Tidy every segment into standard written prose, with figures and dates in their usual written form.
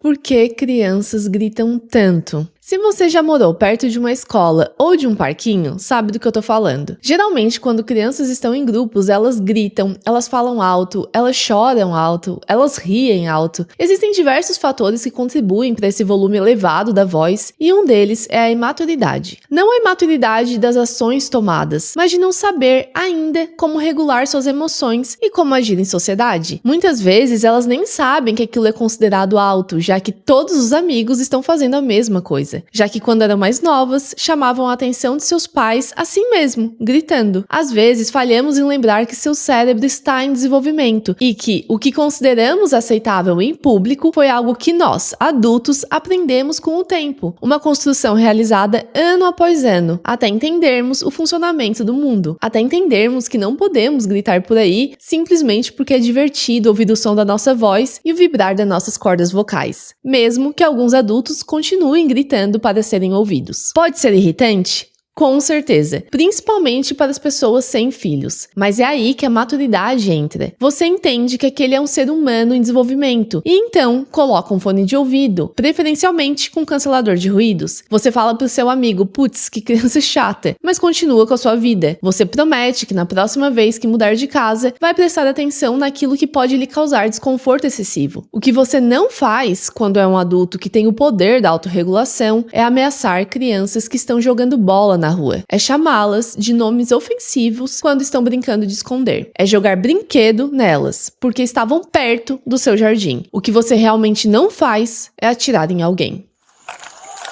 Por que crianças gritam tanto? Se você já morou perto de uma escola ou de um parquinho, sabe do que eu tô falando. Geralmente, quando crianças estão em grupos, elas gritam, elas falam alto, elas choram alto, elas riem alto. Existem diversos fatores que contribuem para esse volume elevado da voz, e um deles é a imaturidade. Não a imaturidade das ações tomadas, mas de não saber ainda como regular suas emoções e como agir em sociedade. Muitas vezes, elas nem sabem que aquilo é considerado alto, já que todos os amigos estão fazendo a mesma coisa. Já que quando eram mais novas, chamavam a atenção de seus pais assim mesmo, gritando. Às vezes, falhamos em lembrar que seu cérebro está em desenvolvimento e que o que consideramos aceitável em público foi algo que nós, adultos, aprendemos com o tempo. Uma construção realizada ano após ano, até entendermos o funcionamento do mundo. Até entendermos que não podemos gritar por aí simplesmente porque é divertido ouvir o som da nossa voz e o vibrar das nossas cordas vocais. Mesmo que alguns adultos continuem gritando para serem ouvidos. Pode ser irritante? Com certeza, principalmente para as pessoas sem filhos. Mas é aí que a maturidade entra. Você entende que aquele é um ser humano em desenvolvimento e então coloca um fone de ouvido, preferencialmente com cancelador de ruídos. Você fala pro seu amigo, putz, que criança chata, mas continua com a sua vida. Você promete que na próxima vez que mudar de casa, vai prestar atenção naquilo que pode lhe causar desconforto excessivo. O que você não faz quando é um adulto que tem o poder da autorregulação é ameaçar crianças que estão jogando bola na rua. É chamá-las de nomes ofensivos quando estão brincando de esconder. É jogar brinquedo nelas, porque estavam perto do seu jardim. O que você realmente não faz é atirar em alguém.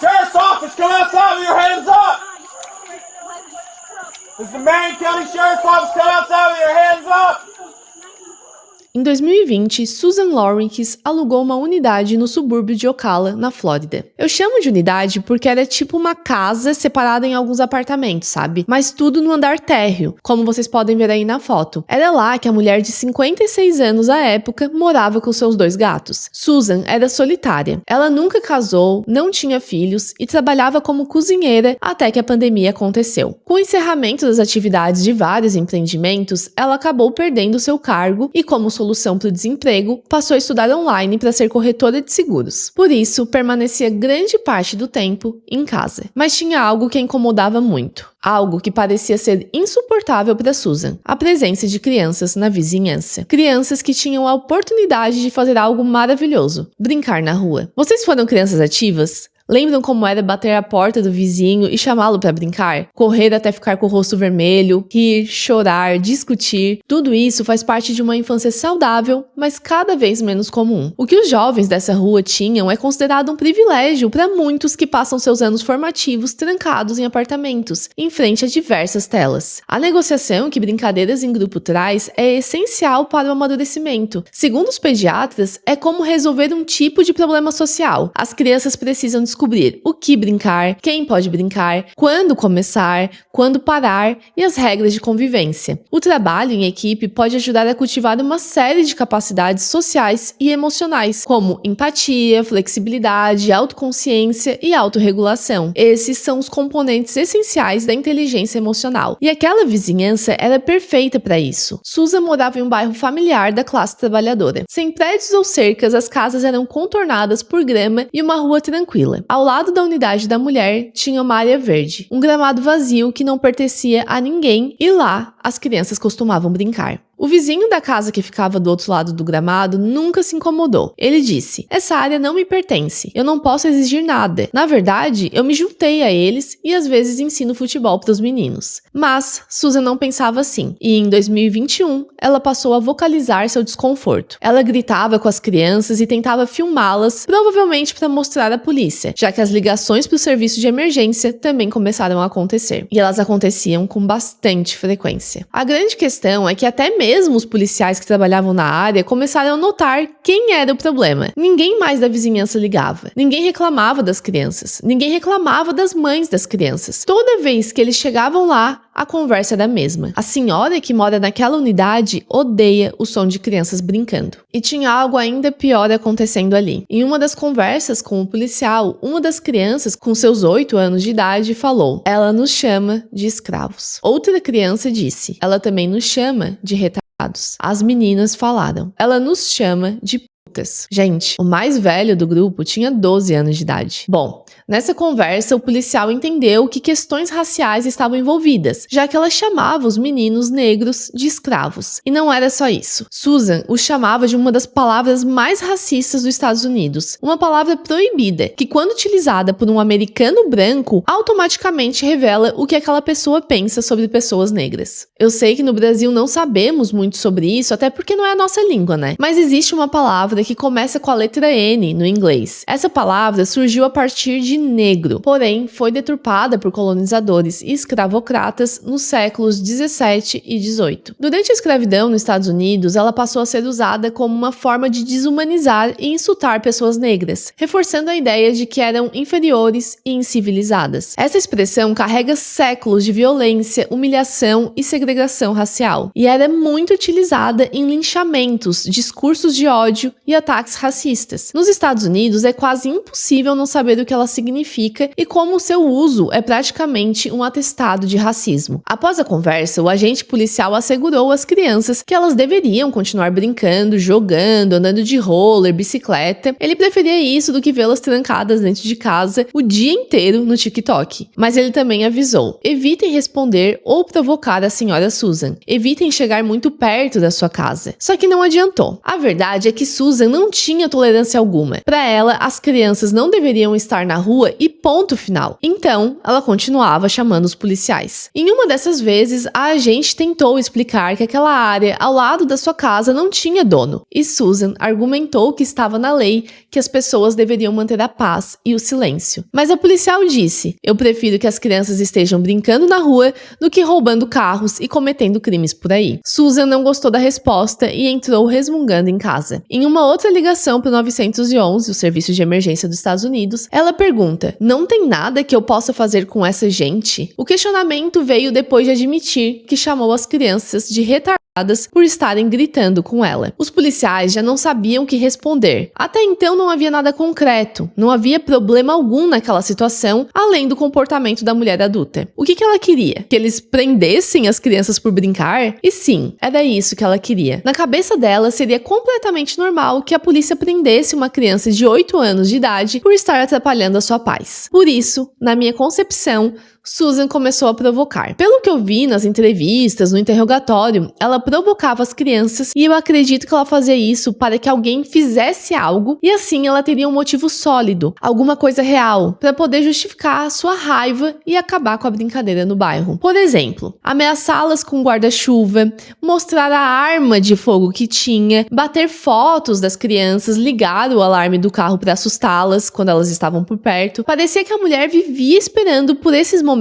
Sheriff's office, come outside with your hands up! This is the Marion County Sheriff's Office, come outside with your hands up! Em 2020, Susan Lawrence alugou uma unidade no subúrbio de Ocala, na Flórida. Eu chamo de unidade porque era tipo uma casa separada em alguns apartamentos, sabe? Mas tudo no andar térreo, como vocês podem ver aí na foto. Era lá que a mulher de 56 anos à época morava com seus 2 gatos. Susan era solitária. Ela nunca casou, não tinha filhos e trabalhava como cozinheira até que a pandemia aconteceu. Com o encerramento das atividades de vários empreendimentos, ela acabou perdendo seu cargo e, como solução para o desemprego, passou a estudar online para ser corretora de seguros. Por isso, permanecia grande parte do tempo em casa. Mas tinha algo que a incomodava muito. Algo que parecia ser insuportável para Susan. A presença de crianças na vizinhança. Crianças que tinham a oportunidade de fazer algo maravilhoso. Brincar na rua. Vocês foram crianças ativas? Lembram como era bater a porta do vizinho e chamá-lo para brincar? Correr até ficar com o rosto vermelho, rir, chorar, discutir. Tudo isso faz parte de uma infância saudável, mas cada vez menos comum. O que os jovens dessa rua tinham é considerado um privilégio para muitos que passam seus anos formativos trancados em apartamentos, em frente a diversas telas. A negociação que brincadeiras em grupo traz é essencial para o amadurecimento. Segundo os pediatras, é como resolver um tipo de problema social. As crianças precisam descobrir o que brincar, quem pode brincar, quando começar, quando parar e as regras de convivência. O trabalho em equipe pode ajudar a cultivar uma série de capacidades sociais e emocionais, como empatia, flexibilidade, autoconsciência e autorregulação. Esses são os componentes essenciais da inteligência emocional. E aquela vizinhança era perfeita para isso. Susan morava em um bairro familiar da classe trabalhadora. Sem prédios ou cercas, as casas eram contornadas por grama e uma rua tranquila. Ao lado da unidade da mulher, tinha uma área verde, um gramado vazio que não pertencia a ninguém, e lá as crianças costumavam brincar. O vizinho da casa que ficava do outro lado do gramado nunca se incomodou. Ele disse: "Essa área não me pertence. Eu não posso exigir nada. Na verdade, eu me juntei a eles e às vezes ensino futebol para os meninos." Mas Susan não pensava assim. E em 2021, ela passou a vocalizar seu desconforto. Ela gritava com as crianças e tentava filmá-las, provavelmente para mostrar à polícia, já que as ligações para o serviço de emergência também começaram a acontecer. E elas aconteciam com bastante frequência. A grande questão é que até mesmo os policiais que trabalhavam na área começaram a notar quem era o problema. Ninguém mais da vizinhança ligava. Ninguém reclamava das crianças. Ninguém reclamava das mães das crianças. Toda vez que eles chegavam lá, a conversa era a mesma. A senhora que mora naquela unidade odeia o som de crianças brincando. E tinha algo ainda pior acontecendo ali. Em uma das conversas com o policial, uma das crianças, com seus 8 anos de idade, falou: "Ela nos chama de escravos." Outra criança disse: "Ela também nos chama de retardados." As meninas falaram: "Ela nos chama de putas." adultas. Gente, o mais velho do grupo tinha 12 anos de idade. Bom, nessa conversa, o policial entendeu que questões raciais estavam envolvidas, já que ela chamava os meninos negros de escravos. E não era só isso. Susan os chamava de uma das palavras mais racistas dos Estados Unidos, uma palavra proibida, que quando utilizada por um americano branco, automaticamente revela o que aquela pessoa pensa sobre pessoas negras. Eu sei que no Brasil não sabemos muito sobre isso, até porque não é a nossa língua, né? Mas existe uma palavra que começa com a letra N no inglês. Essa palavra surgiu a partir de negro, porém foi deturpada por colonizadores e escravocratas nos séculos 17 e 18. Durante a escravidão nos Estados Unidos, ela passou a ser usada como uma forma de desumanizar e insultar pessoas negras, reforçando a ideia de que eram inferiores e incivilizadas. Essa expressão carrega séculos de violência, humilhação e segregação racial, e era muito utilizada em linchamentos, discursos de ódio e ataques racistas. Nos Estados Unidos, é quase impossível não saber o que ela significa e como o seu uso é praticamente um atestado de racismo. Após a conversa, o agente policial assegurou às crianças que elas deveriam continuar brincando, jogando, andando de roller, bicicleta. Ele preferia isso do que vê-las trancadas dentro de casa o dia inteiro no TikTok. Mas ele também avisou: evitem responder ou provocar a senhora Susan. Evitem chegar muito perto da sua casa. Só que não adiantou. A verdade é que Susan não tinha tolerância alguma. Para ela, as crianças não deveriam estar na rua e ponto final. Então, ela continuava chamando os policiais. Em uma dessas vezes, a agente tentou explicar que aquela área ao lado da sua casa não tinha dono. E Susan argumentou que estava na lei que as pessoas deveriam manter a paz e o silêncio. Mas a policial disse: eu prefiro que as crianças estejam brincando na rua do que roubando carros e cometendo crimes por aí. Susan não gostou da resposta e entrou resmungando em casa. Em uma outra ligação para o 911, o serviço de emergência dos Estados Unidos, ela pergunta: não tem nada que eu possa fazer com essa gente? O questionamento veio depois de admitir que chamou as crianças de retardadas por estarem gritando com ela. Os policiais já não sabiam o que responder. Até então não havia nada concreto, não havia problema algum naquela situação, além do comportamento da mulher adulta. O que ela queria? Que eles prendessem as crianças por brincar? E sim, era isso que ela queria. Na cabeça dela, seria completamente normal que a polícia prendesse uma criança de 8 anos de idade por estar atrapalhando a sua paz. Por isso, na minha concepção, Susan começou a provocar. Pelo que eu vi nas entrevistas, no interrogatório, ela provocava as crianças e eu acredito que ela fazia isso para que alguém fizesse algo e assim ela teria um motivo sólido, alguma coisa real, para poder justificar a sua raiva e acabar com a brincadeira no bairro. Por exemplo, ameaçá-las com guarda-chuva, mostrar a arma de fogo que tinha, bater fotos das crianças, ligar o alarme do carro para assustá-las quando elas estavam por perto. Parecia que a mulher vivia esperando por esses momentos.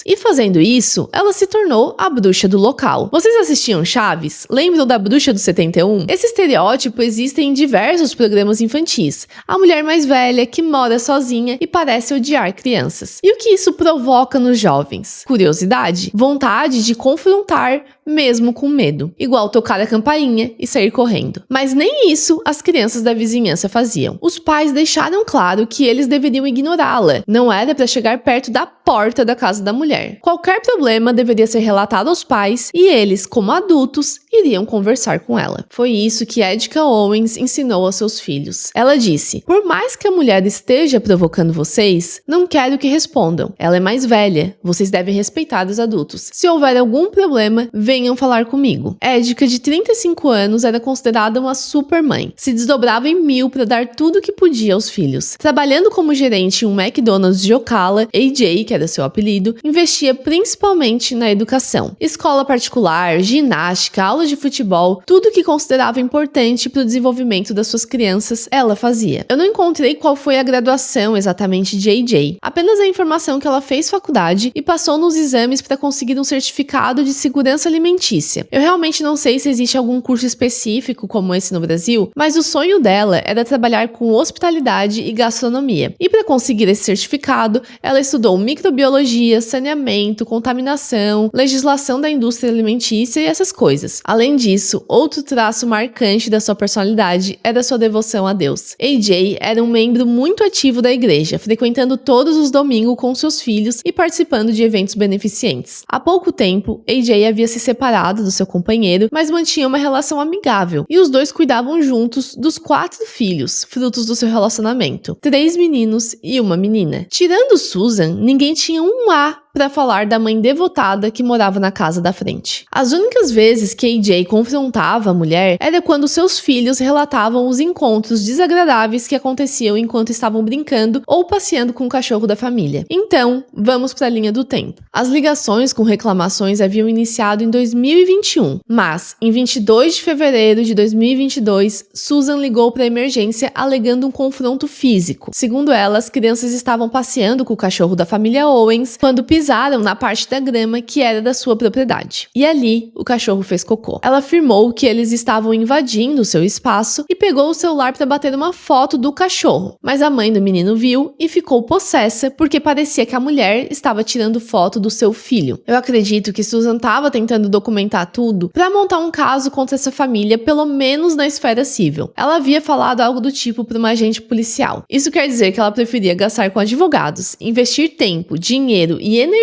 E fazendo isso, ela se tornou a bruxa do local. Vocês assistiam Chaves? Lembram da bruxa do 71? Esse estereótipo existe em diversos programas infantis. A mulher mais velha que mora sozinha e parece odiar crianças. E o que isso provoca nos jovens? Curiosidade? Vontade de confrontar, mesmo com medo. Igual tocar a campainha e sair correndo. Mas nem isso as crianças da vizinhança faziam. Os pais deixaram claro que eles deveriam ignorá-la. Não era para chegar perto da porta da casa da mulher. Qualquer problema deveria ser relatado aos pais e eles, como adultos, iriam conversar com ela. Foi isso que Edka Owens ensinou aos seus filhos. Ela disse: por mais que a mulher esteja provocando vocês, não quero que respondam. Ela é mais velha, vocês devem respeitar os adultos. Se houver algum problema, venham falar comigo. Edka, de 35 anos, era considerada uma super mãe. Se desdobrava em 1000 para dar tudo o que podia aos filhos. Trabalhando como gerente em um McDonald's de Ocala, AJ, que era seu apelido, investia principalmente na educação. Escola particular, ginástica, aulas de futebol, tudo que considerava importante para o desenvolvimento das suas crianças, ela fazia. Eu não encontrei qual foi a graduação exatamente de AJ, apenas a informação que ela fez faculdade e passou nos exames para conseguir um certificado de segurança alimentícia. Eu realmente não sei se existe algum curso específico como esse no Brasil, mas o sonho dela era trabalhar com hospitalidade e gastronomia. E para conseguir esse certificado, ela estudou microbiologia, saneamento, contaminação, legislação da indústria alimentícia e essas coisas. Além disso, outro traço marcante da sua personalidade era sua devoção a Deus. AJ era um membro muito ativo da igreja, frequentando todos os domingos com seus filhos e participando de eventos beneficentes. Há pouco tempo, AJ havia se separado do seu companheiro, mas mantinha uma relação amigável, e os dois cuidavam juntos dos 4 filhos, frutos do seu relacionamento. 3 meninos e uma menina. Tirando Susan, ninguém tinha um A para falar da mãe devotada que morava na casa da frente. As únicas vezes que AJ confrontava a mulher era quando seus filhos relatavam os encontros desagradáveis que aconteciam enquanto estavam brincando ou passeando com o cachorro da família. Então, vamos para a linha do tempo. As ligações com reclamações haviam iniciado em 2021, mas em 22 de fevereiro de 2022, Susan ligou para a emergência alegando um confronto físico. Segundo ela, as crianças estavam passeando com o cachorro da família Owens quando pisaram na parte da grama que era da sua propriedade. E ali, o cachorro fez cocô. Ela afirmou que eles estavam invadindo o seu espaço e pegou o celular para bater uma foto do cachorro. Mas a mãe do menino viu e ficou possessa porque parecia que a mulher estava tirando foto do seu filho. Eu acredito que Susan estava tentando documentar tudo para montar um caso contra essa família, pelo menos na esfera civil. Ela havia falado algo do tipo para uma agente policial. Isso quer dizer que ela preferia gastar com advogados, investir tempo, dinheiro e energia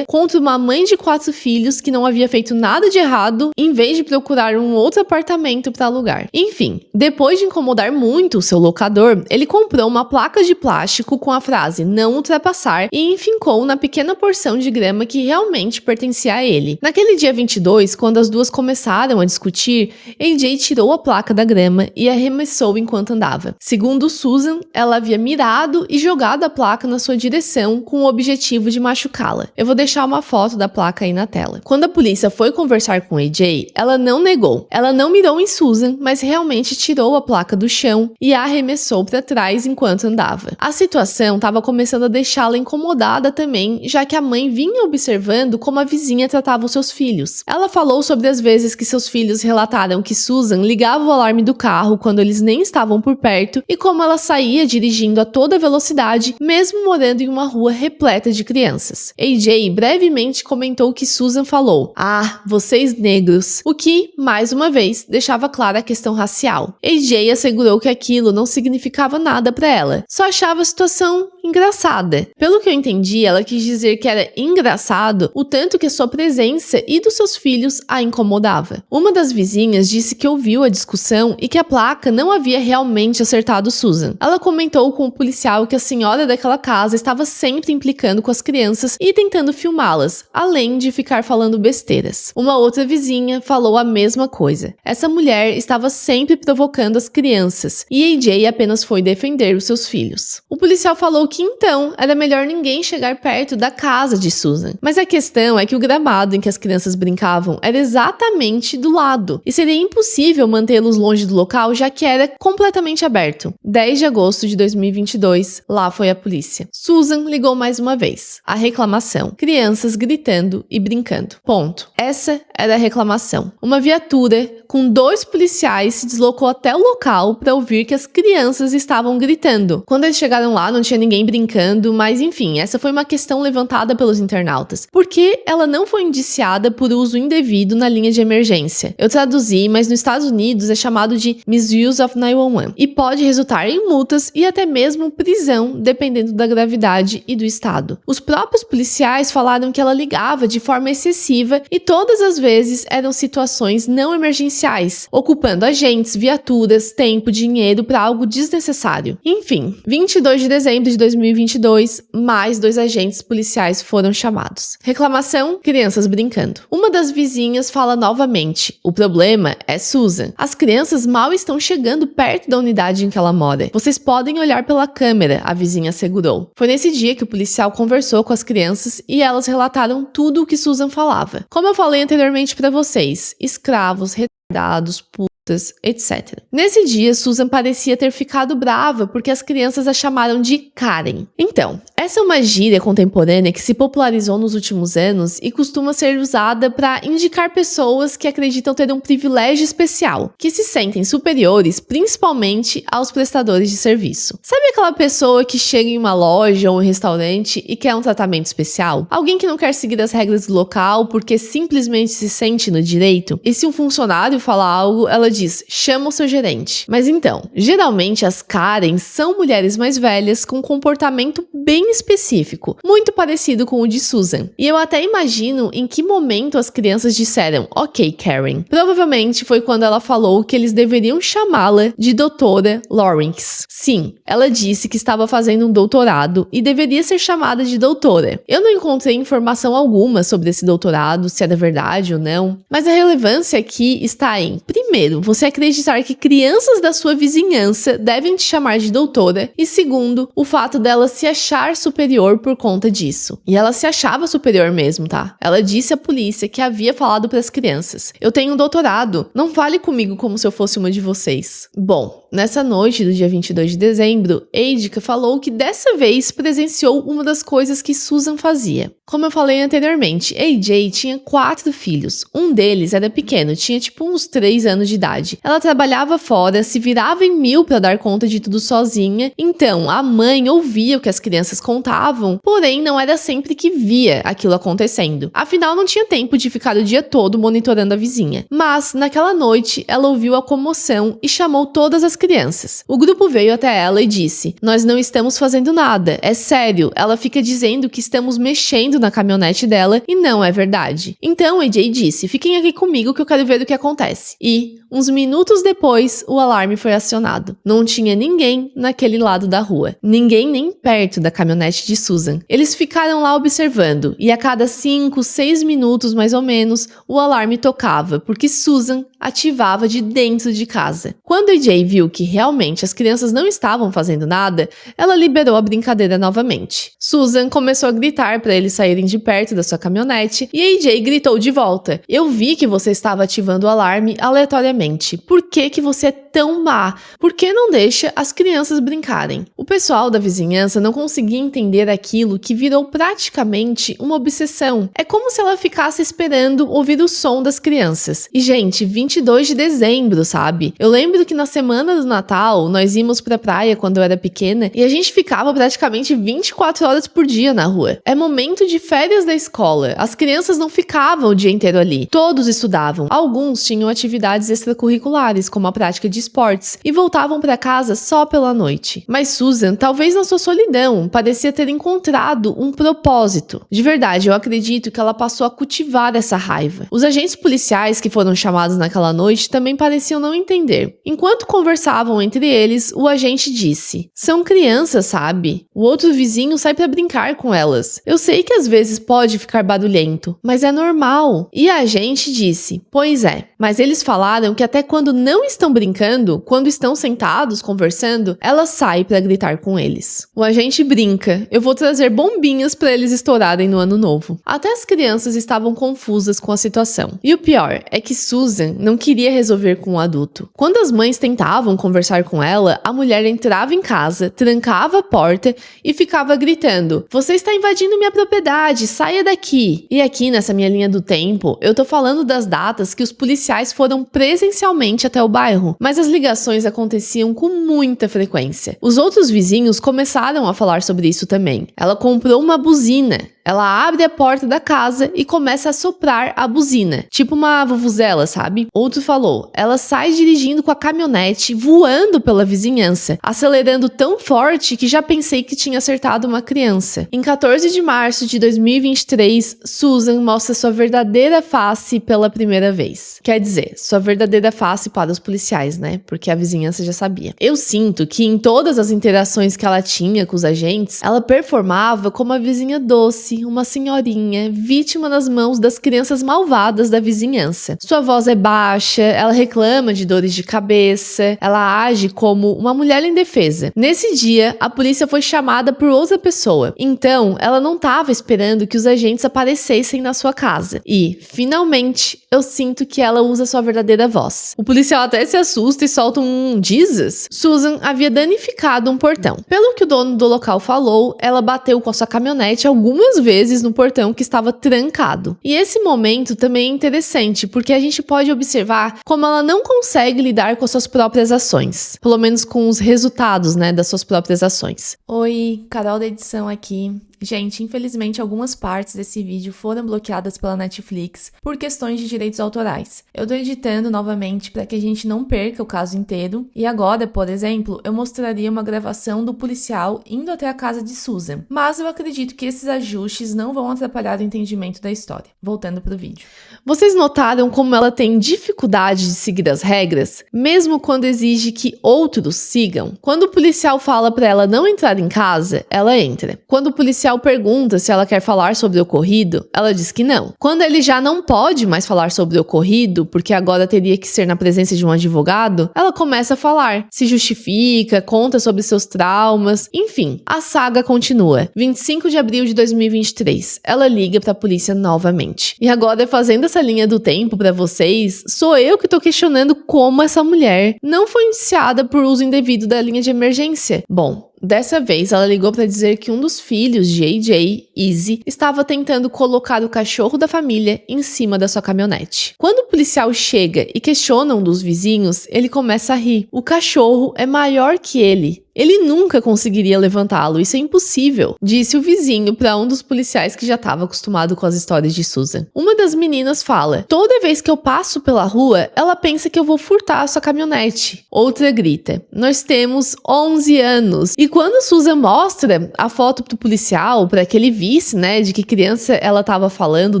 contra uma mãe de 4 filhos que não havia feito nada de errado, em vez de procurar um outro apartamento para alugar. Enfim, depois de incomodar muito o seu locador, ele comprou uma placa de plástico com a frase "não ultrapassar" e enfincou na pequena porção de grama que realmente pertencia a ele. Naquele dia 22, quando as duas começaram a discutir, AJ tirou a placa da grama e arremessou enquanto andava. Segundo Susan, ela havia mirado e jogado a placa na sua direção com o objetivo de machucá-la. Eu vou deixar uma foto da placa aí na tela. Quando a polícia foi conversar com AJ, ela não negou. Ela não mirou em Susan, mas realmente tirou a placa do chão e a arremessou para trás enquanto andava. A situação estava começando a deixá-la incomodada também, já que a mãe vinha observando como a vizinha tratava os seus filhos. Ela falou sobre as vezes que seus filhos relataram que Susan ligava o alarme do carro quando eles nem estavam por perto e como ela saía dirigindo a toda velocidade, mesmo morando em uma rua repleta de crianças. AJ brevemente comentou que Susan falou: "Ah, vocês negros", o que, mais uma vez, deixava clara a questão racial. AJ assegurou que aquilo não significava nada para ela, só achava a situação engraçada. Pelo que eu entendi, ela quis dizer que era engraçado o tanto que a sua presença e dos seus filhos a incomodava. Uma das vizinhas disse que ouviu a discussão e que a placa não havia realmente acertado Susan. Ela comentou com o policial que a senhora daquela casa estava sempre implicando com as crianças e tentando filmá-las, além de ficar falando besteiras. Uma outra vizinha falou a mesma coisa. Essa mulher estava sempre provocando as crianças e AJ apenas foi defender os seus filhos. O policial falou que então era melhor ninguém chegar perto da casa de Susan. Mas a questão é que o gramado em que as crianças brincavam era exatamente do lado e seria impossível mantê-los longe do local, já que era completamente aberto. 10 de agosto de 2022, lá foi a polícia. Susan ligou mais uma vez. A reclamação: crianças gritando e brincando. Ponto. Essa era a reclamação. Uma viatura com 2 policiais se deslocou até o local para ouvir que as crianças estavam gritando. Quando eles chegaram lá, não tinha ninguém brincando, mas enfim, essa foi uma questão levantada pelos internautas. Por que ela não foi indiciada por uso indevido na linha de emergência? Eu traduzi, mas nos Estados Unidos é chamado de Misuse of 911 e pode resultar em multas e até mesmo prisão, dependendo da gravidade e do estado. Os próprios policiais falaram que ela ligava de forma excessiva e todas as vezes eram situações não emergenciais, ocupando agentes, viaturas, tempo, dinheiro para algo desnecessário. Enfim, 22 de dezembro de 2022, mais 2 agentes policiais foram chamados. Reclamação: crianças brincando. Uma das vizinhas fala novamente: o problema é Susan. As crianças mal estão chegando perto da unidade em que ela mora. Vocês podem olhar pela câmera, a vizinha assegurou. Foi nesse dia que o policial conversou com as crianças e elas relataram tudo o que Susan falava. Como eu falei anteriormente para vocês, escravos, retardados, putas, prostitutas, etc. Nesse dia, Susan parecia ter ficado brava porque as crianças a chamaram de Karen. Então, essa é uma gíria contemporânea que se popularizou nos últimos anos e costuma ser usada para indicar pessoas que acreditam ter um privilégio especial, que se sentem superiores principalmente aos prestadores de serviço. Sabe aquela pessoa que chega em uma loja ou um restaurante e quer um tratamento especial? Alguém que não quer seguir as regras do local porque simplesmente se sente no direito? E se um funcionário fala algo, ela diz, chama o seu gerente. Mas então, geralmente as Karens são mulheres mais velhas com um comportamento bem específico, muito parecido com o de Susan. E eu até imagino em que momento as crianças disseram, ok, Karen. Provavelmente foi quando ela falou que eles deveriam chamá-la de Doutora Lawrence. Sim, ela disse que estava fazendo um doutorado e deveria ser chamada de doutora. Eu não encontrei informação alguma sobre esse doutorado, se era verdade ou não, mas a relevância aqui está em, primeiro, você acreditar que crianças da sua vizinhança devem te chamar de doutora, e segundo, o fato dela se achar superior por conta disso. E ela se achava superior mesmo, tá? Ela disse à polícia que havia falado para as crianças, eu tenho um doutorado, não fale comigo como se eu fosse uma de vocês. Bom, nessa noite do dia 22 de dezembro, Eidika falou que dessa vez presenciou uma das coisas que Susan fazia. Como eu falei anteriormente, AJ tinha 4 filhos. Um deles era pequeno, tinha tipo uns 3 anos de idade. Ela trabalhava fora, se virava em 1000 para dar conta de tudo sozinha. Então, a mãe ouvia o que as crianças contavam, porém não era sempre que via aquilo acontecendo. Afinal, não tinha tempo de ficar o dia todo monitorando a vizinha. Mas, naquela noite, ela ouviu a comoção e chamou todas as crianças. O grupo veio até ela e disse, nós não estamos fazendo nada, é sério, ela fica dizendo que estamos mexendo na caminhonete dela e não é verdade. Então AJ disse, fiquem aqui comigo que eu quero ver o que acontece. E, uns minutos depois, o alarme foi acionado. Não tinha ninguém naquele lado da rua. Ninguém nem perto da caminhonete de Susan. Eles ficaram lá observando e a cada 5, 6 minutos mais ou menos, o alarme tocava, porque Susan ativava de dentro de casa. Quando AJ viu que realmente as crianças não estavam fazendo nada, ela liberou a brincadeira novamente. Susan começou a gritar para eles saírem de perto da sua caminhonete e AJ gritou de volta. Eu vi que você estava ativando o alarme aleatoriamente. Por que você é tão má? Por que não deixa as crianças brincarem? O pessoal da vizinhança não conseguia entender aquilo que virou praticamente uma obsessão. É como se ela ficasse esperando ouvir o som das crianças. E gente, 22 de dezembro, sabe? Eu lembro que na semana do Natal, nós íamos pra praia quando eu era pequena e a gente ficava praticamente 24 horas por dia na rua. É momento de férias da escola. As crianças não ficavam o dia inteiro ali. Todos estudavam. Alguns tinham atividades extracurriculares, como a prática de esportes, e voltavam pra casa só pela noite. Mas Susan, talvez na sua solidão, parecia ter encontrado um propósito. De verdade, eu acredito que ela passou a cultivar essa raiva. Os agentes policiais que foram chamados naquela noite também pareciam não entender. Enquanto conversavam entre eles, o agente disse, são crianças, sabe? O outro vizinho sai pra brincar com elas. Eu sei que às vezes pode ficar barulhento, mas é normal. E a agente disse, pois é, mas eles falaram que até quando não estão brincando, quando estão sentados conversando, ela sai pra gritar com eles. O agente brinca, eu vou trazer bombinhas pra eles estourarem no ano novo. Até as crianças estavam confusas com a situação. E o pior é que Susan não queria resolver com o adulto. Quando as mães tentavam conversar com ela, a mulher entrava em casa, trancava a porta e ficava gritando, você está invadindo minha propriedade, saia daqui. E aqui nessa minha linha do tempo, eu tô falando das datas que os policiais foram presencialmente até o bairro, mas as ligações aconteciam com muita frequência. Os outros vizinhos começaram a falar sobre isso também. Ela comprou uma buzina. Ela abre a porta da casa e começa a soprar a buzina, tipo uma vuvuzela, sabe? Outro falou, ela sai dirigindo com a caminhonete, voando pela vizinhança, acelerando tão forte que já pensei que tinha acertado uma criança. Em 14 de março de 2023, Susan mostra sua verdadeira face pela primeira vez. Quer dizer, sua verdadeira face para os policiais, né? Porque a vizinhança já sabia. Eu sinto que em todas as interações que ela tinha com os agentes, ela performava como a vizinha doce, Izzy, uma senhorinha, vítima nas mãos das crianças malvadas da vizinhança. Sua voz é baixa, ela reclama de dores de cabeça, ela age como uma mulher indefesa. Nesse dia, a polícia foi chamada por outra pessoa, então ela não estava esperando que os agentes aparecessem na sua casa. E, finalmente, eu sinto que ela usa sua verdadeira voz. O policial até se assusta e solta um Jesus. Susan havia danificado um portão. Pelo que o dono do local falou, ela bateu com a sua caminhonete algumas vezes no portão que estava trancado. E esse momento também é interessante, porque a gente pode observar como ela não consegue lidar com as suas próprias ações. Pelo menos com os resultados, das suas próprias ações. Oi, Carol da edição aqui. Gente, infelizmente algumas partes desse vídeo foram bloqueadas pela Netflix por questões de direitos autorais. Eu tô editando novamente para que a gente não perca o caso inteiro, e agora, por exemplo, eu mostraria uma gravação do policial indo até a casa de Susan, mas eu acredito que esses ajustes não vão atrapalhar o entendimento da história. Voltando pro vídeo. Vocês notaram como ela tem dificuldade de seguir as regras, mesmo quando exige que outros sigam? Quando o policial fala para ela não entrar em casa, ela entra. Quando o policial pergunta se ela quer falar sobre o ocorrido, ela diz que não. Quando ele já não pode mais falar sobre o ocorrido, porque agora teria que ser na presença de um advogado, ela começa a falar, se justifica, conta sobre seus traumas, enfim, a saga continua. 25 de abril de 2023, ela liga pra polícia novamente. E agora, fazendo essa linha do tempo pra vocês, sou eu que tô questionando como essa mulher não foi indiciada por uso indevido da linha de emergência. Bom, dessa vez, ela ligou para dizer que um dos filhos de AJ, Izzy, estava tentando colocar o cachorro da família em cima da sua caminhonete. Quando o policial chega e questiona um dos vizinhos, ele começa a rir. O cachorro é maior que ele. Ele nunca conseguiria levantá-lo, isso é impossível, disse o vizinho para um dos policiais que já estava acostumado com as histórias de Susan. Uma das meninas fala: toda vez que eu passo pela rua, ela pensa que eu vou furtar a sua caminhonete. Outra grita: nós temos 11 anos. E quando Susan mostra a foto pro policial, para que ele visse, de que criança ela estava falando,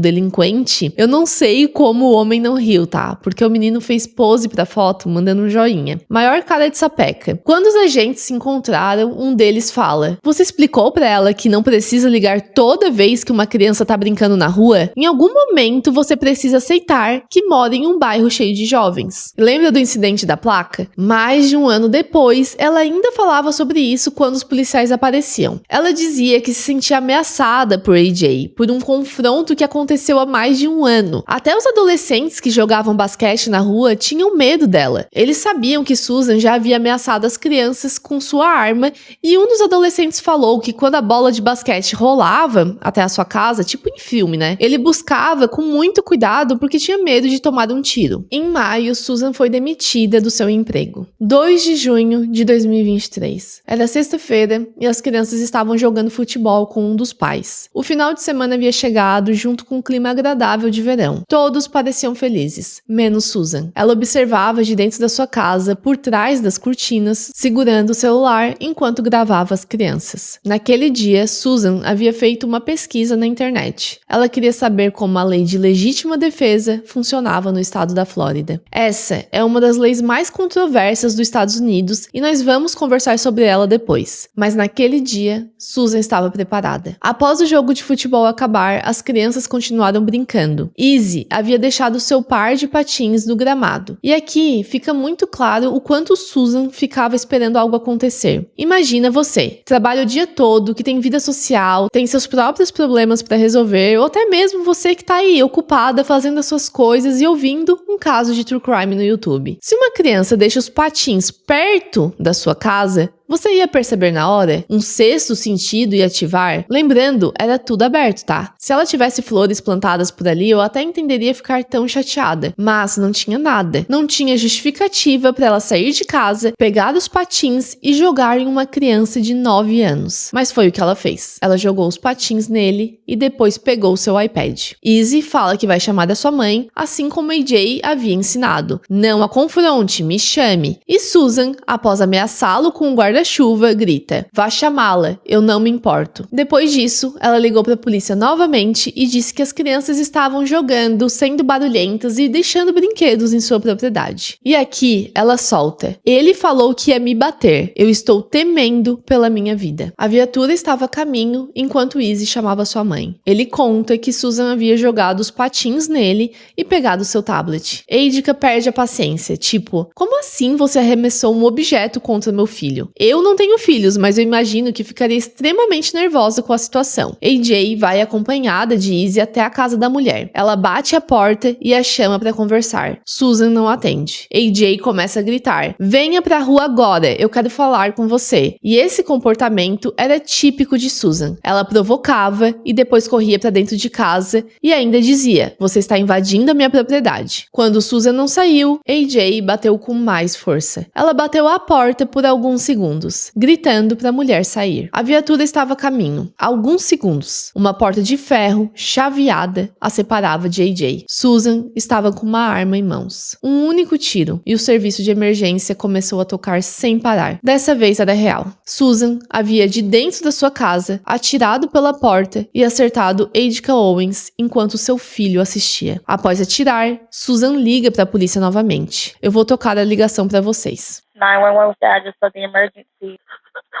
delinquente, eu não sei como o homem não riu, tá? Porque o menino fez pose pra foto, mandando um joinha. Maior cara de sapeca. Quando os agentes se encontraram, um deles fala: você explicou pra ela que não precisa ligar toda vez que uma criança tá brincando na rua? Em algum momento você precisa aceitar que mora em um bairro cheio de jovens. Lembra do incidente da placa? Mais de um ano depois, ela ainda falava sobre isso quando os policiais apareciam. Ela dizia que se sentia ameaçada por AJ, por um confronto que aconteceu há mais de um ano. Até os adolescentes que jogavam basquete na rua tinham medo dela. Eles sabiam que Susan já havia ameaçado as crianças com sua arma, e um dos adolescentes falou que quando a bola de basquete rolava até a sua casa, tipo em filme, ele buscava com muito cuidado porque tinha medo de tomar um tiro. Em maio, Susan foi demitida do seu emprego. 2 de junho de 2023. Era sexta-feira e as crianças estavam jogando futebol com um dos pais. O final de semana havia chegado junto com um clima agradável de verão. Todos pareciam felizes, menos Susan. Ela observava de dentro da sua casa, por trás das cortinas, segurando o celular enquanto gravava as crianças. Naquele dia, Susan havia feito uma pesquisa na internet. Ela queria saber como a lei de legítima defesa funcionava no estado da Flórida. Essa é uma das leis mais controversas dos Estados Unidos e nós vamos conversar sobre ela depois. Mas naquele dia, Susan estava preparada. Após o jogo de futebol acabar, as crianças continuaram brincando. Izzy havia deixado seu par de patins no gramado. E aqui fica muito claro o quanto Susan ficava esperando algo acontecer. Imagina você, trabalha o dia todo, que tem vida social, tem seus próprios problemas para resolver, ou até mesmo você que tá aí ocupada fazendo as suas coisas e ouvindo um caso de true crime no YouTube. Se uma criança deixa os patins perto da sua casa, você ia perceber na hora? Um sexto sentido ia ativar? Lembrando, era tudo aberto, tá? Se ela tivesse flores plantadas por ali, eu até entenderia ficar tão chateada. Mas não tinha nada. Não tinha justificativa para ela sair de casa, pegar os patins e jogar em uma criança de 9 anos. Mas foi o que ela fez. Ela jogou os patins nele e depois pegou seu iPad. Izzy fala que vai chamar da sua mãe, assim como AJ havia ensinado. Não a confronte, me chame. E Susan, após ameaçá-lo com um guarda guarda-chuva, grita: "Vá chamá-la, eu não me importo." Depois disso, ela ligou para a polícia novamente e disse que as crianças estavam jogando, sendo barulhentas e deixando brinquedos em sua propriedade. E aqui ela solta: "Ele falou que ia me bater. Eu estou temendo pela minha vida." A viatura estava a caminho enquanto Izzy chamava sua mãe. Ele conta que Susan havia jogado os patins nele e pegado seu tablet. Eidika perde a paciência, tipo: "Como assim você arremessou um objeto contra meu filho? Eu não tenho filhos, mas eu imagino que ficaria extremamente nervosa com a situação." AJ vai acompanhada de Izzy até a casa da mulher. Ela bate a porta e a chama para conversar. Susan não atende. AJ começa a gritar: "Venha pra rua agora, eu quero falar com você." E esse comportamento era típico de Susan. Ela provocava e depois corria pra dentro de casa e ainda dizia: "Você está invadindo a minha propriedade." Quando Susan não saiu, AJ bateu com mais força. Ela bateu à porta por alguns segundos, gritando pra mulher sair. A viatura estava a caminho. Alguns segundos. Uma porta de ferro, chaveada, a separava de AJ. Susan estava com uma arma em mãos. Um único tiro, e o serviço de emergência começou a tocar sem parar. Dessa vez era real. Susan havia de dentro da sua casa atirado pela porta e acertado Eidika Owens enquanto seu filho assistia. Após atirar, Susan liga para a polícia novamente. Eu vou tocar a ligação para vocês. 911, Dad, just for the emergency.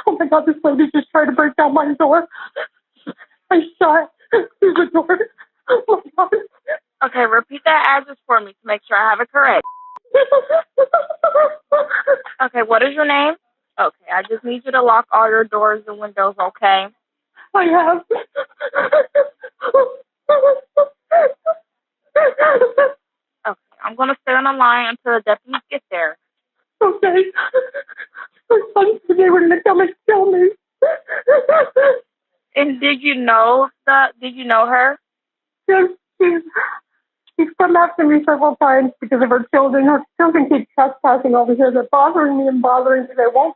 Oh my God, this lady just tried to break down my door. I shot through the door. Oh my God. Okay, repeat that address for me to make sure I have it correct. Okay, what is your name? Okay, I just need you to lock all your doors and windows, okay? I have. Okay, I'm going to stay on the line until the deputies get there. Okay. My son's been able to come and kill me. And did you know her? Yes, she's come after me several times because of her children. Her children keep trespassing over here. They're bothering me and bothering me. They won't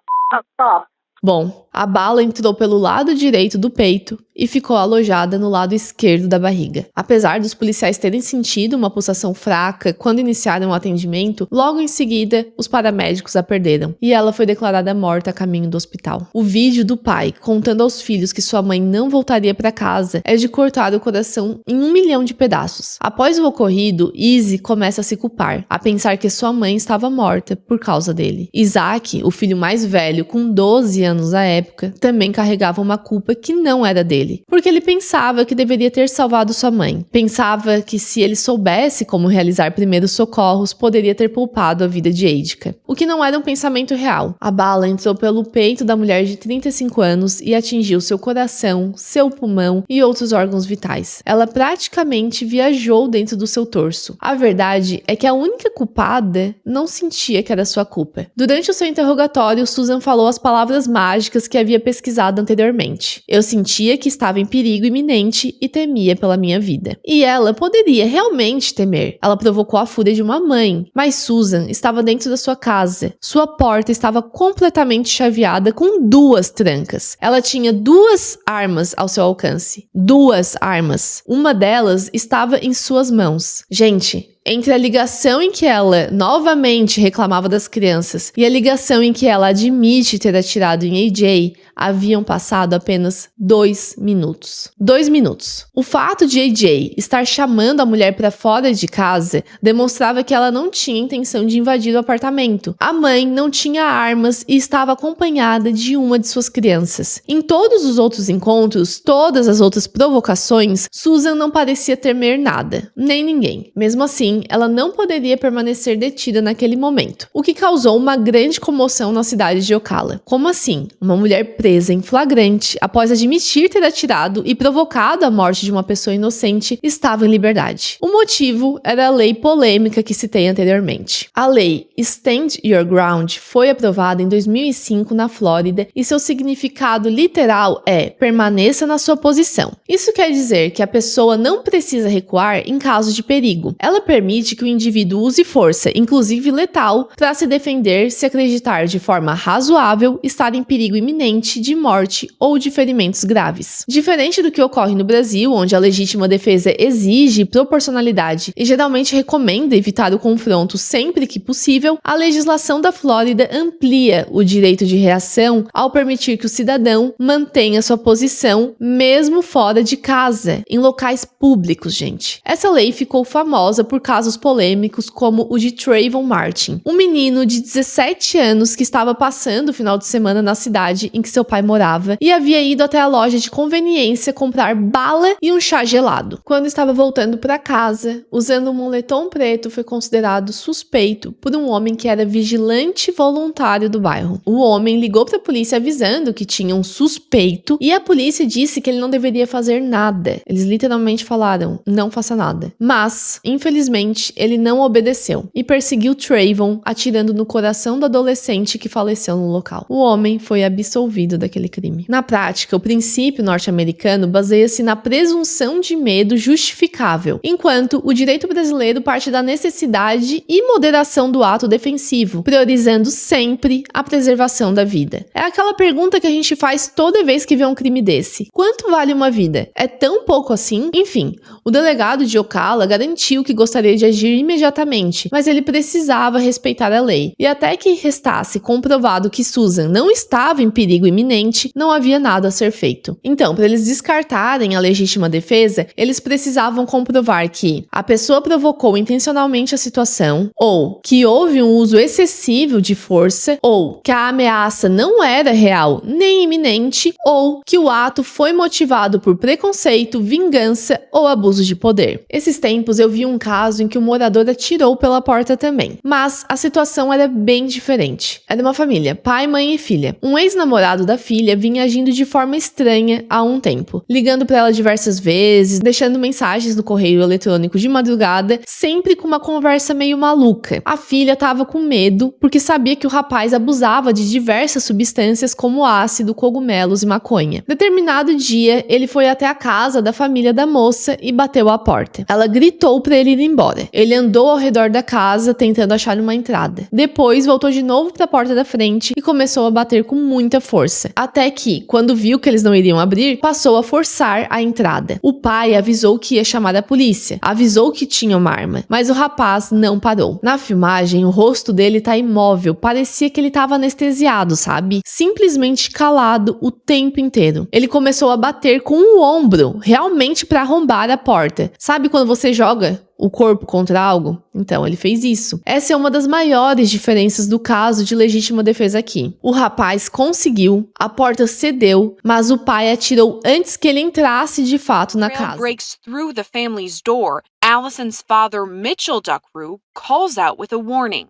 stop. Bom, a bala entrou pelo lado direito do peito e ficou alojada no lado esquerdo da barriga. Apesar dos policiais terem sentido uma pulsação fraca quando iniciaram o atendimento, logo em seguida, os paramédicos a perderam e ela foi declarada morta a caminho do hospital. O vídeo do pai contando aos filhos que sua mãe não voltaria para casa é de cortar o coração em 1 milhão de pedaços. Após o ocorrido, Izzy começa a se culpar, a pensar que sua mãe estava morta por causa dele. Isaac, o filho mais velho, com 12 anos à época, também carregava uma culpa que não era dele, porque ele pensava que deveria ter salvado sua mãe. Pensava que se ele soubesse como realizar primeiros socorros, poderia ter poupado a vida de Eidika. O que não era um pensamento real. A bala entrou pelo peito da mulher de 35 anos e atingiu seu coração, seu pulmão e outros órgãos vitais. Ela praticamente viajou dentro do seu torso. A verdade é que a única culpada não sentia que era sua culpa. Durante o seu interrogatório, Susan falou as palavras mágicas que havia pesquisado anteriormente. Eu sentia que estava em perigo iminente e temia pela minha vida. E ela poderia realmente temer. Ela provocou a fúria de uma mãe, mas Susan estava dentro da sua casa. Sua porta estava completamente chaveada com 2 trancas. Ela tinha 2 armas ao seu alcance. 2 armas. Uma delas estava em suas mãos. Gente, entre a ligação em que ela novamente reclamava das crianças e a ligação em que ela admite ter atirado em AJ, haviam passado apenas 2 minutos. 2 minutos. O fato de AJ estar chamando a mulher para fora de casa demonstrava que ela não tinha intenção de invadir o apartamento. A mãe não tinha armas e estava acompanhada de uma de suas crianças. Em todos os outros encontros, todas as outras provocações, Susan não parecia temer nada, nem ninguém. Mesmo assim, ela não poderia permanecer detida naquele momento, o que causou uma grande comoção na cidade de Ocala. Como assim? Uma mulher presa em flagrante após admitir ter atirado e provocado a morte de uma pessoa inocente estava em liberdade. O motivo era a lei polêmica que citei anteriormente. A lei Stand Your Ground foi aprovada em 2005 na Flórida e seu significado literal é permaneça na sua posição. Isso quer dizer que a pessoa não precisa recuar em caso de perigo. Ela permite que o indivíduo use força, inclusive letal, para se defender se acreditar de forma razoável estar em perigo iminente limite de morte ou de ferimentos graves. Diferente do que ocorre no Brasil, onde a legítima defesa exige proporcionalidade e geralmente recomenda evitar o confronto sempre que possível, a legislação da Flórida amplia o direito de reação ao permitir que o cidadão mantenha sua posição mesmo fora de casa, em locais públicos, gente. Essa lei ficou famosa por casos polêmicos como o de Trayvon Martin, um menino de 17 anos que estava passando o final de semana na cidade em que seu pai morava e havia ido até a loja de conveniência comprar bala e um chá gelado. Quando estava voltando para casa, usando um moletom preto, foi considerado suspeito por um homem que era vigilante voluntário do bairro. O homem ligou para a polícia avisando que tinha um suspeito e a polícia disse que ele não deveria fazer nada. Eles literalmente falaram, não faça nada. Mas, infelizmente, ele não obedeceu e perseguiu Trayvon, atirando no coração do adolescente que faleceu no local. O homem foi absolvido daquele crime. Na prática, o princípio norte-americano baseia-se na presunção de medo justificável, enquanto o direito brasileiro parte da necessidade e moderação do ato defensivo, priorizando sempre a preservação da vida. É aquela pergunta que a gente faz toda vez que vê um crime desse. Quanto vale uma vida? É tão pouco assim? Enfim, o delegado de Ocala garantiu que gostaria de agir imediatamente, mas ele precisava respeitar a lei. E até que restasse comprovado que Susan não estava em perigo iminente, não havia nada a ser feito. Então, para eles descartarem a legítima defesa, eles precisavam comprovar que a pessoa provocou intencionalmente a situação, ou que houve um uso excessivo de força, ou que a ameaça não era real nem iminente, ou que o ato foi motivado por preconceito, vingança ou abuso de poder. Esses tempos eu vi um caso em que o morador atirou pela porta também, mas a situação era bem diferente. Era uma família, pai, mãe e filha. Um ex-namorado da filha vinha agindo de forma estranha há um tempo, ligando para ela diversas vezes, deixando mensagens no correio eletrônico de madrugada, sempre com uma conversa meio maluca. A filha estava com medo porque sabia que o rapaz abusava de diversas substâncias como ácido, cogumelos e maconha. Determinado dia, ele foi até a casa da família da moça e bateu à porta. Ela gritou para ele ir embora. Ele andou ao redor da casa tentando achar uma entrada. Depois voltou de novo para a porta da frente e começou a bater com muita força. Até que, quando viu que eles não iriam abrir, passou a forçar a entrada. O pai avisou que ia chamar a polícia, avisou que tinha uma arma, mas o rapaz não parou. Na filmagem, o rosto dele tá imóvel, parecia que ele tava anestesiado, sabe? Simplesmente calado o tempo inteiro. Ele começou a bater com o ombro, realmente para arrombar a porta. Sabe quando você joga o corpo contra algo? Então, ele fez isso. Essa é uma das maiores diferenças do caso de legítima defesa aqui. O rapaz conseguiu, a porta cedeu, mas o pai atirou antes que ele entrasse de fato na casa. Breaks through the family's door. Allison's father, Mitchell Duckrew, calls out with a warning.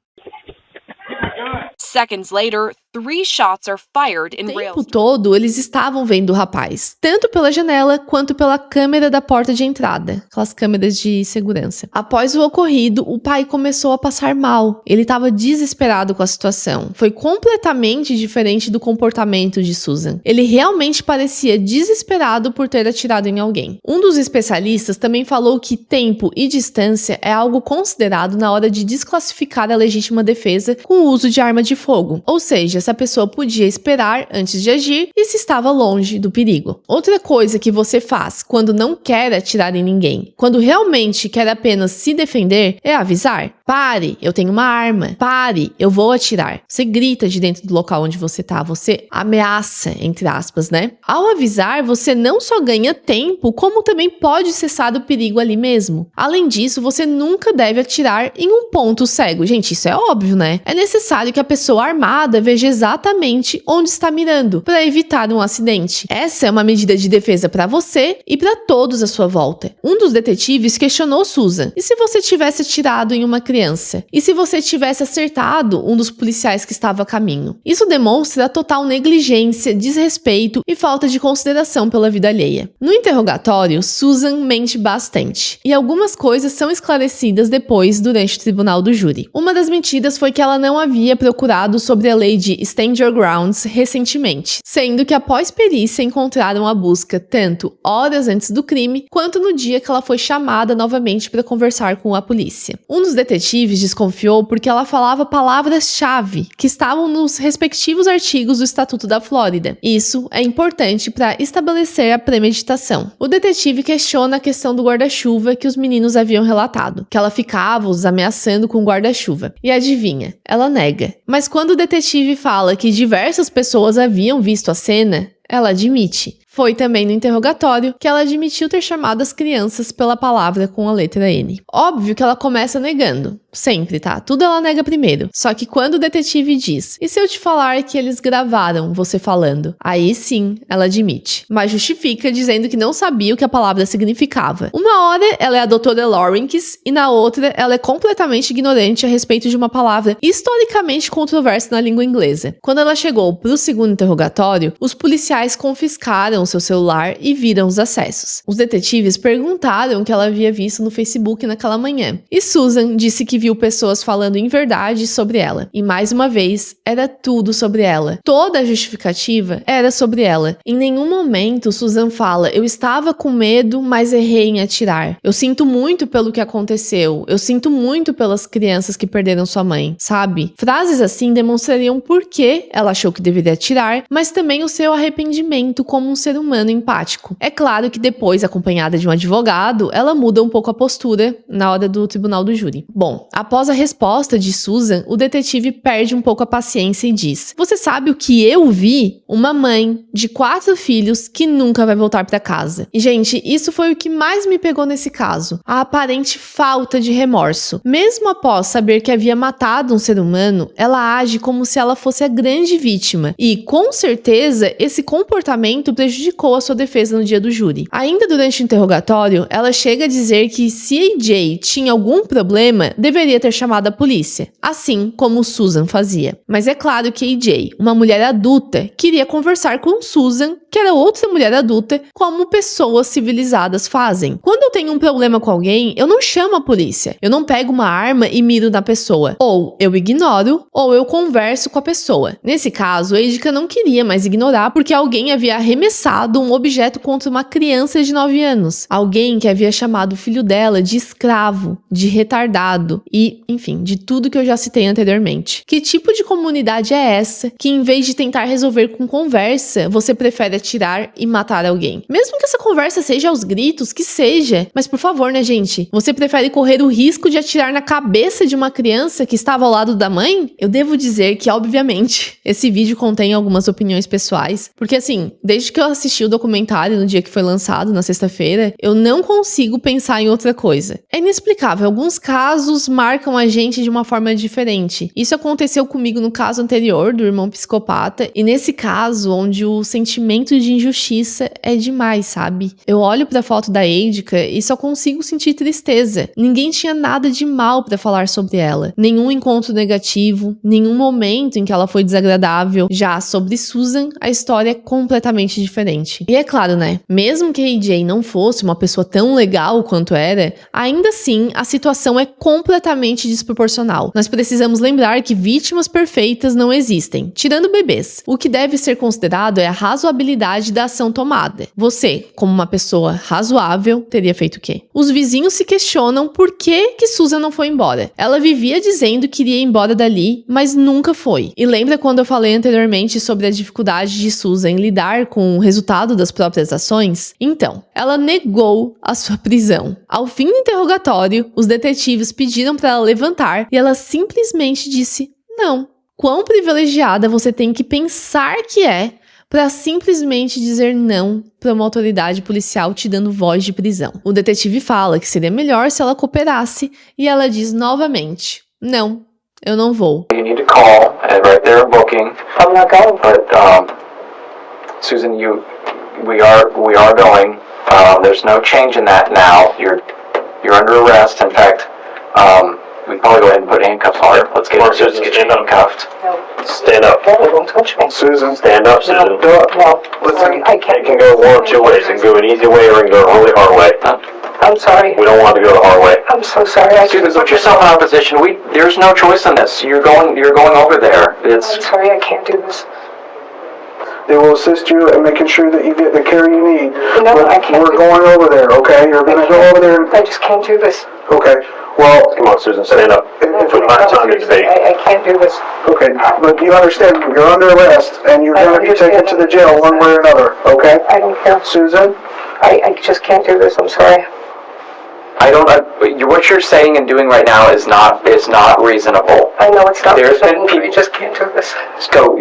Seconds later, 3 shots are fired in O tempo Railston. todo, eles estavam vendo o rapaz, tanto pela janela quanto pela câmera da porta de entrada, aquelas câmeras de segurança. Após o ocorrido, o pai começou a passar mal. Ele estava desesperado com a situação. Foi completamente diferente do comportamento de Susan. Ele realmente parecia desesperado por ter atirado em alguém. Um dos especialistas também falou que tempo e distância é algo considerado na hora de desclassificar a legítima defesa com o uso de arma de fogo. Ou seja, essa pessoa podia esperar antes de agir e se estava longe do perigo. Outra coisa que você faz quando não quer atirar em ninguém, quando realmente quer apenas se defender, é avisar. Pare, eu tenho uma arma. Pare, eu vou atirar. Você grita de dentro do local onde você tá, você ameaça, entre aspas, né? Ao avisar, você não só ganha tempo, como também pode cessar o perigo ali mesmo. Além disso, você nunca deve atirar em um ponto cego. Gente, isso é óbvio, né? É necessário que a pessoa armada veja exatamente onde está mirando, para evitar um acidente. Essa é uma medida de defesa para você e para todos à sua volta. Um dos detetives questionou Susan: e se você tivesse atirado em uma criança? E se você tivesse acertado um dos policiais que estava a caminho? Isso demonstra total negligência, desrespeito e falta de consideração pela vida alheia. No interrogatório, Susan mente bastante, e algumas coisas são esclarecidas depois durante o tribunal do júri. Uma das mentiras foi que ela não havia procurado sobre a lei de Stand Your Grounds recentemente, sendo que após perícia encontraram a busca tanto horas antes do crime, quanto no dia que ela foi chamada novamente para conversar com a polícia. Um dos detetives desconfiou porque ela falava palavras-chave que estavam nos respectivos artigos do Estatuto da Flórida. Isso é importante para estabelecer a premeditação. O detetive questiona a questão do guarda-chuva que os meninos haviam relatado, que ela ficava os ameaçando com o guarda-chuva. E adivinha, ela nega. Mas quando o detetive fala que diversas pessoas haviam visto a cena, ela admite. Foi também no interrogatório que ela admitiu ter chamado as crianças pela palavra com a letra N. Óbvio que ela começa negando. Sempre, tá? Tudo ela nega primeiro. Só que quando o detetive diz, e se eu te falar que eles gravaram você falando? Aí sim, ela admite. Mas justifica dizendo que não sabia o que a palavra significava. Uma hora ela é a doutora Lawrence e na outra ela é completamente ignorante a respeito de uma palavra historicamente controversa na língua inglesa. Quando ela chegou pro segundo interrogatório, os policiais confiscaram seu celular e viram os acessos. Os detetives perguntaram o que ela havia visto no Facebook naquela manhã. E Susan disse que viu pessoas falando em verdade sobre ela. E mais uma vez, era tudo sobre ela. Toda a justificativa era sobre ela. Em nenhum momento Susan fala, eu estava com medo, mas errei em atirar. Eu sinto muito pelo que aconteceu. Eu sinto muito pelas crianças que perderam sua mãe, sabe? Frases assim demonstrariam por que ela achou que deveria atirar, mas também o seu arrependimento como um ser humano empático. É claro que depois, acompanhada de um advogado, ela muda um pouco a postura na hora do tribunal do júri. Bom, após a resposta de Susan, o detetive perde um pouco a paciência e diz, você sabe o que eu vi? Uma mãe de 4 filhos que nunca vai voltar para casa. E, gente, isso foi o que mais me pegou nesse caso. A aparente falta de remorso. Mesmo após saber que havia matado um ser humano, ela age como se ela fosse a grande vítima. E, com certeza, esse comportamento prejudicou a sua defesa no dia do júri. Ainda durante o interrogatório, ela chega a dizer que se AJ tinha algum problema, deveria ter chamado a polícia, assim como Susan fazia. Mas é claro que AJ, uma mulher adulta, queria conversar com Susan, que era outra mulher adulta, como pessoas civilizadas fazem. Quando eu tenho um problema com alguém, eu não chamo a polícia. Eu não pego uma arma e miro na pessoa. Ou eu ignoro, ou eu converso com a pessoa. Nesse caso, a Edica não queria mais ignorar porque alguém havia arremessado um objeto contra uma criança de 9 anos. Alguém que havia chamado o filho dela de escravo, de retardado e, enfim, de tudo que eu já citei anteriormente. Que tipo de comunidade é essa que, em vez de tentar resolver com conversa, você prefere atirar e matar alguém? Mesmo que essa conversa seja aos gritos, que seja. Mas por favor, né, gente? Você prefere correr o risco de atirar na cabeça de uma criança que estava ao lado da mãe? Eu devo dizer que, obviamente, esse vídeo contém algumas opiniões pessoais, porque assim, desde que eu assisti o documentário no dia que foi lançado, na sexta-feira, eu não consigo pensar em outra coisa. É inexplicável, alguns casos marcam a gente de uma forma diferente. Isso aconteceu comigo no caso anterior, do irmão psicopata, e nesse caso, onde o sentimento de injustiça é demais, sabe? Eu olho pra foto da Edica e só consigo sentir tristeza. Ninguém tinha nada de mal pra falar sobre ela. Nenhum encontro negativo, nenhum momento em que ela foi desagradável. Já sobre Susan, a história é completamente diferente. E é claro, né? Mesmo que a AJ não fosse uma pessoa tão legal quanto era, ainda assim, a situação é completamente desproporcional. Nós precisamos lembrar que vítimas perfeitas não existem, tirando bebês. O que deve ser considerado é a razoabilidade da ação tomada. Você, como uma pessoa razoável, teria feito o quê? Os vizinhos se questionam por que Susan não foi embora. Ela vivia dizendo que iria embora dali, mas nunca foi. E lembra quando eu falei anteriormente sobre a dificuldade de Susan em lidar com o resultado das próprias ações? Então, ela negou a sua prisão. Ao fim do interrogatório, os detetives pediram para ela levantar e ela simplesmente disse não. Quão privilegiada você tem que pensar que é para simplesmente dizer não para uma autoridade policial te dando voz de prisão. O detetive fala que seria melhor se ela cooperasse e ela diz novamente, não, eu não vou. You need to call and right there a booking. I'm not going. But Susan, we are going. There's no change in that now. You're under arrest. In fact, we can probably go ahead and put handcuffs on her. Let's get you handcuffed. Stand up. Susan, Stand up, Susan. No. Listen, It can go one of two ways. It can go an easy way or it can go a really hard way. I'm sorry. We don't want to go the hard way. I'm so sorry. I Susan, put yourself in our position. There's no choice in this. You're going over there. I'm sorry, I can't do this. They will assist you in making sure that you get the care you need. No, I can't. We're going over there, okay? You're gonna go over there. I just can't do this. Okay, well, Come on, Susan, stand up. if We don't have time to debate. I can't do this. okay, but you understand, you're under arrest, and you're I gonna be taken understand. to the jail one way or another, okay? I don't care. Susan? I just can't do this. I'm sorry. What you're saying and doing right now is not reasonable. I know it's not There's been reasonable, but I people- just can't do this. So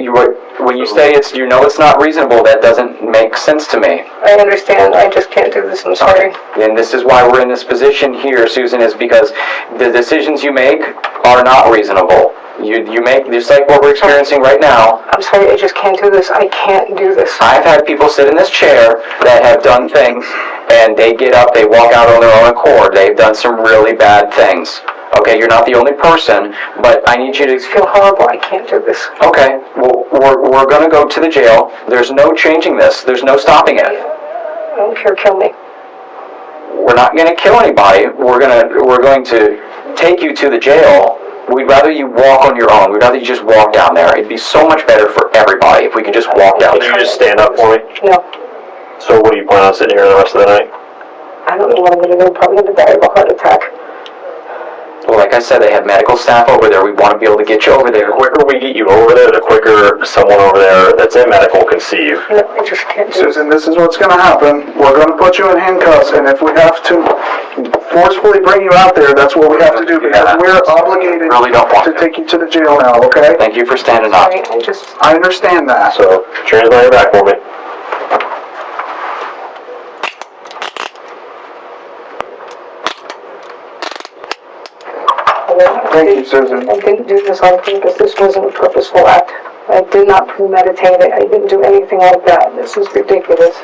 when you say it's not reasonable, that doesn't make sense to me. I understand. I just can't do this. I'm sorry. And this is why we're in this position here, Susan, is because the decisions you make are not reasonable. You make, just like what we're experiencing right now. I'm sorry. I just can't do this. I can't do this. I've had people sit in this chair that have done things, and they get up, they walk out on their own accord. They've done some really bad things. Okay, you're not the only person, but I need you to I feel horrible. I can't do this. Okay, well, we're gonna go to the jail. There's no changing this. There's no stopping it. I don't care. Kill me. We're not gonna kill anybody. We're going to take you to the jail. We'd rather you walk on your own. We'd rather you just walk down there. It'd be so much better for everybody if we could just walk down Can you there. just stand up for me? No. So what do you plan on sitting here the rest of the night? I don't know what I'm going to do. I'm probably going to die of a heart attack. Well, like I said, they have medical staff over there. We want to be able to get you over there. The quicker we get you over there, the quicker someone over there that's in medical can see you. No, I just can't do it. Susan, this is what's gonna happen. We're gonna put you in handcuffs, and if we have to forcefully bring you out there, that's what we have to do, because we're obligated Really don't want to to. take you to the jail now, okay? Thank you for standing up. Sorry, I just... I understand that. So, put your hands on your back for me. Thank you, Susan. I didn't do this on purpose. This wasn't a purposeful act. I did not premeditate it. I didn't do anything like that. This is ridiculous.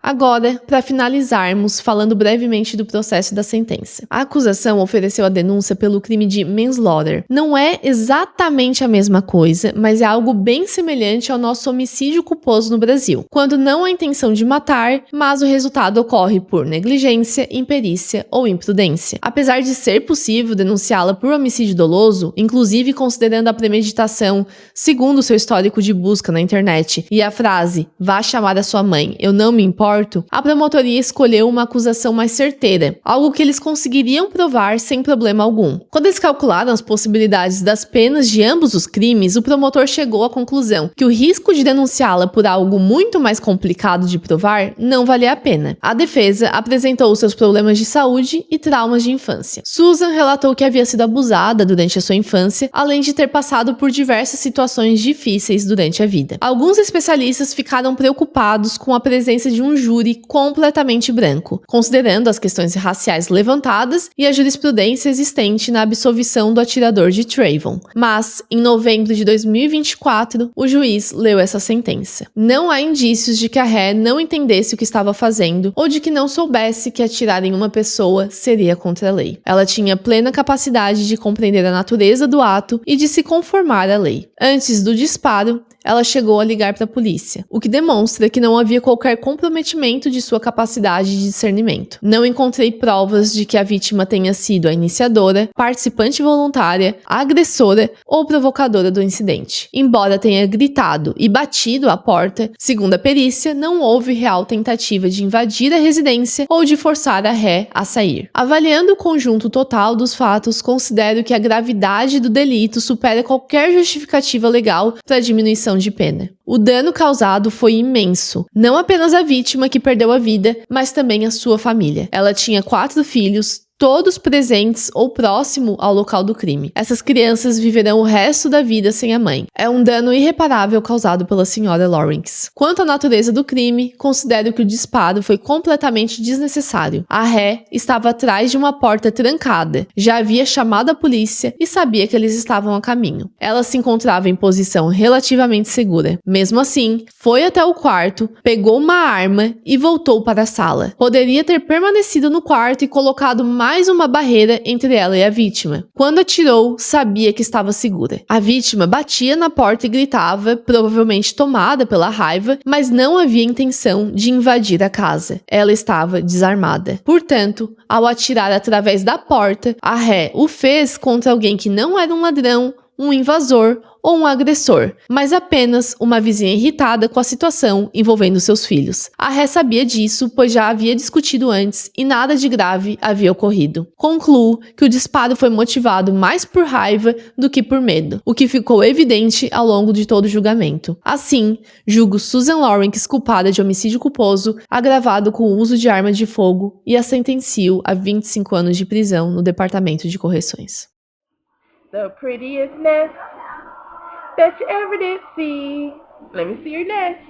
Agora, para finalizarmos, falando brevemente do processo da sentença. A acusação ofereceu a denúncia pelo crime de manslaughter. Não é exatamente a mesma coisa, mas é algo bem semelhante ao nosso homicídio culposo no Brasil, quando não há intenção de matar, mas o resultado ocorre por negligência, imperícia ou imprudência. Apesar de ser possível denunciá-la por homicídio doloso, inclusive considerando a premeditação, segundo seu histórico de busca na internet, e a frase, vá chamar a sua mãe, eu não me importo, a promotoria escolheu uma acusação mais certeira, algo que eles conseguiriam provar sem problema algum. Quando eles calcularam as possibilidades das penas de ambos os crimes, o promotor chegou à conclusão que o risco de denunciá-la por algo muito mais complicado de provar não valia a pena. A defesa apresentou seus problemas de saúde e traumas de infância. Susan relatou que havia sido abusada durante a sua infância, além de ter passado por diversas situações difíceis durante a vida. Alguns especialistas ficaram preocupados com a presença de um júri completamente branco, considerando as questões raciais levantadas e a jurisprudência existente na absolvição do atirador de Trayvon. Mas, em novembro de 2024, o juiz leu essa sentença. Não há indícios de que a ré não entendesse o que estava fazendo ou de que não soubesse que atirar em uma pessoa seria contra a lei. Ela tinha plena capacidade de compreender a natureza do ato e de se conformar à lei. Antes do disparo, ela chegou a ligar para a polícia, o que demonstra que não havia qualquer comprometimento de sua capacidade de discernimento. Não encontrei provas de que a vítima tenha sido a iniciadora, participante voluntária, agressora ou provocadora do incidente. Embora tenha gritado e batido à porta, segundo a perícia, não houve real tentativa de invadir a residência ou de forçar a ré a sair. Avaliando o conjunto total dos fatos, considero que a gravidade do delito supera qualquer justificativa legal para a diminuição de pena. O dano causado foi imenso, não apenas a vítima que perdeu a vida, mas também a sua família. Ela tinha 4 filhos, todos presentes ou próximo ao local do crime. Essas crianças viverão o resto da vida sem a mãe. É um dano irreparável causado pela senhora Lawrence. Quanto à natureza do crime, considero que o disparo foi completamente desnecessário. A ré estava atrás de uma porta trancada, já havia chamado a polícia e sabia que eles estavam a caminho. Ela se encontrava em posição relativamente segura. Mesmo assim, foi até o quarto, pegou uma arma e voltou para a sala. Poderia ter permanecido no quarto e colocado mais mais uma barreira entre ela e a vítima. Quando atirou, sabia que estava segura. A vítima batia na porta e gritava, provavelmente tomada pela raiva, mas não havia intenção de invadir a casa. Ela estava desarmada. Portanto, ao atirar através da porta, a ré o fez contra alguém que não era um ladrão, um invasor ou um agressor, mas apenas uma vizinha irritada com a situação envolvendo seus filhos. A ré sabia disso, pois já havia discutido antes e nada de grave havia ocorrido. Concluo que o disparo foi motivado mais por raiva do que por medo, o que ficou evidente ao longo de todo o julgamento. Assim, julgo Susan Lawrence culpada de homicídio culposo, agravado com o uso de arma de fogo, e a sentencio a 25 anos de prisão no Departamento de Correções. The prettiest nest that you ever did see. Let me see your nest.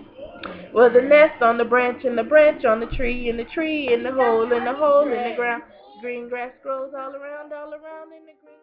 Well, the nest on the branch, and the branch on the tree, and the tree in the hole, and the hole in the ground. Green grass grows all around in the green.